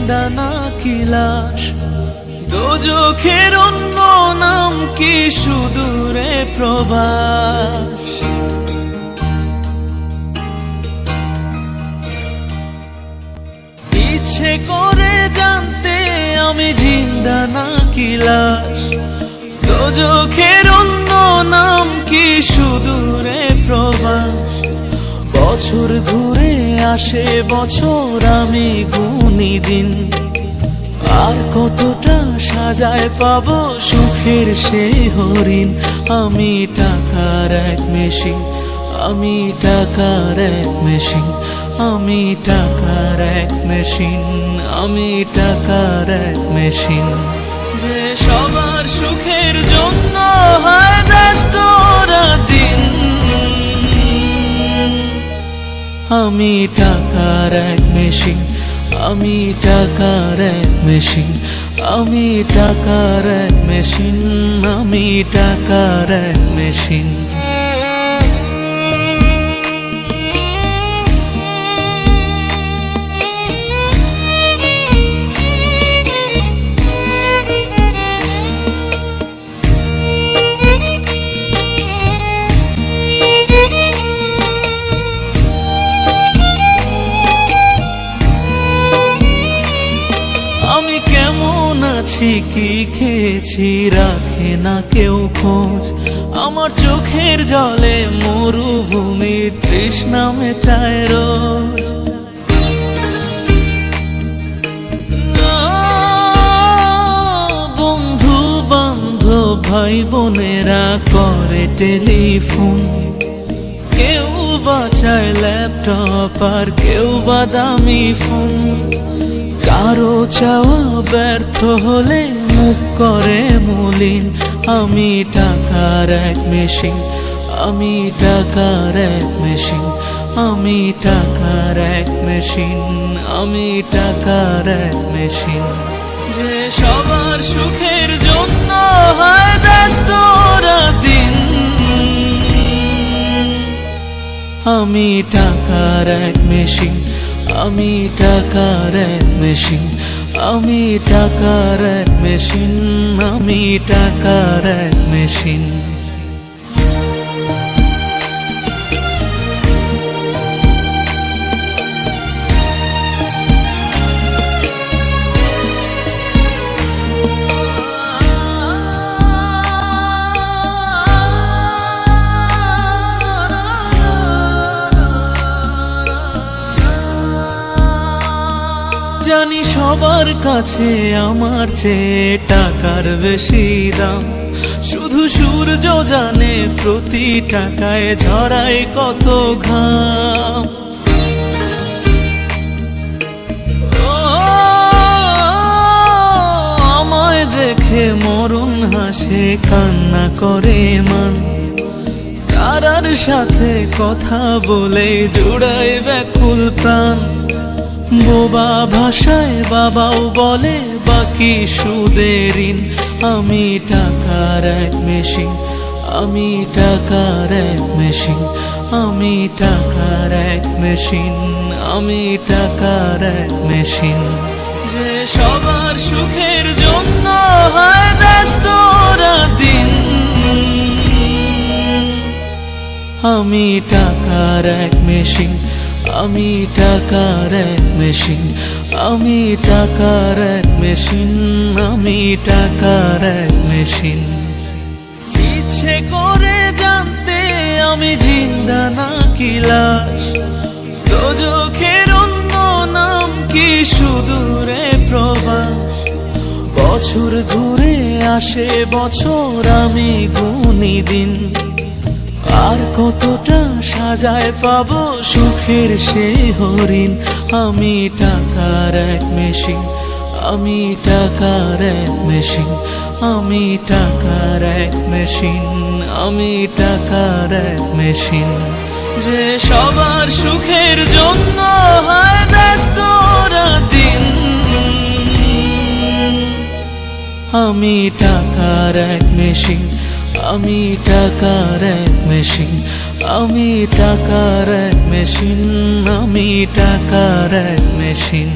জিন্দা নাকি লাশ, দোজখের অন্য নাম কি সুদূরে প্রবাস। ইচ্ছে করে জানতে আমি জিন্দা নাকি লাশ, দোজখের অন্য নাম কি সুদূরে প্রবাস। বছর ঘুরে আসে বছর, আমি গুনি দিন, আর কতটা সাজায় পাবো সুখের সেই হরিণ। আমি টাকার এক মেশিন, আমি টাকার এক মেশিন, আমি টাকার এক মেশিন, আমি টাকার এক মেশিন। যে সবার সুখের জন্য হয় ব্যস্ত দিন, আমি টাকার এক মেশিন, আমি টাকার এক মেশিন, আমি টাকার এক মেশিন, আমি টাকার এক মেশিন। আমি কেমন আছি কি খেয়েছি রাখে না কেউ খোঁজ, আমার চোখের জলে মরুভূমি তৃষ্ণা মেটায় রোজ। বন্ধু বান্ধব ভাই বোনেরা করে টেলিফোন, কেউ বাঁচায় ল্যাপটপ আর কেউ বা দামি ফোন। কারো চাওয়া ব্যর্থ হলে মুখ করে মলিন, আমি টাকার এক মেশিন, আমি টাকার এক মেশিন, আমি টাকার এক মেশিন, আমি টাকার এক মেশিন। যে সবার সুখের জন্য হয় ব্যস্ত দিন, আমি টাকার এক মেশিন, আমি টাকার এক মেশিন, আমি টাকার এক মেশিন, আমি টাকার এক মেশিন। জানি সবার কাছে আমার চেয়ে টাকার বেশি দাম, শুধু সূর্য জানে প্রতি টাকায় ঝরায় কত ঘাম। আমায় দেখে মরণ হাসে কান্না করে মান, তারার সাথে কথা বলে জুড়ায় ব্যাকুল প্রাণ। বোবা ভাষায় বাবাও বলে বাকি সুদের ঋণ, আমি টাকার এক মেশিন, আমি টাকার এক মেশিন, আমি টাকার এক মেশিন, আমি টাকার এক মেশিন। যে সবার সুখের জন্য হয় ব্যস্ত দিন, আমি টাকার এক মেশিন, আমি টাকার এক মেশিন, আমি টাকার এক মেশিন, আমি টাকার এক মেশিন। ইচ্ছে করে জানতে আমি জিন্দা নাকি লাশ, দোজখের অন্য নাম কি সুদূরে প্রবাস। বছর ঘুরে আসে বছর, আমি গুনি দিন, আর কতটা সাজায় পাবো সুখের সেই হরিণ। আমি টাকার এক মেশিন, আমি টাকার এক মেশিন, আমি টাকার এক মেশিন, আমি টাকার এক মেশিন। যে সবার সুখের জন্য হয় ব্যস্ত দিন, আমি টাকার এক মেশিন, আমি টাকার এক মেশিন, আমি টাকার এক মেশিন, আমি টাকার এক মেশিন।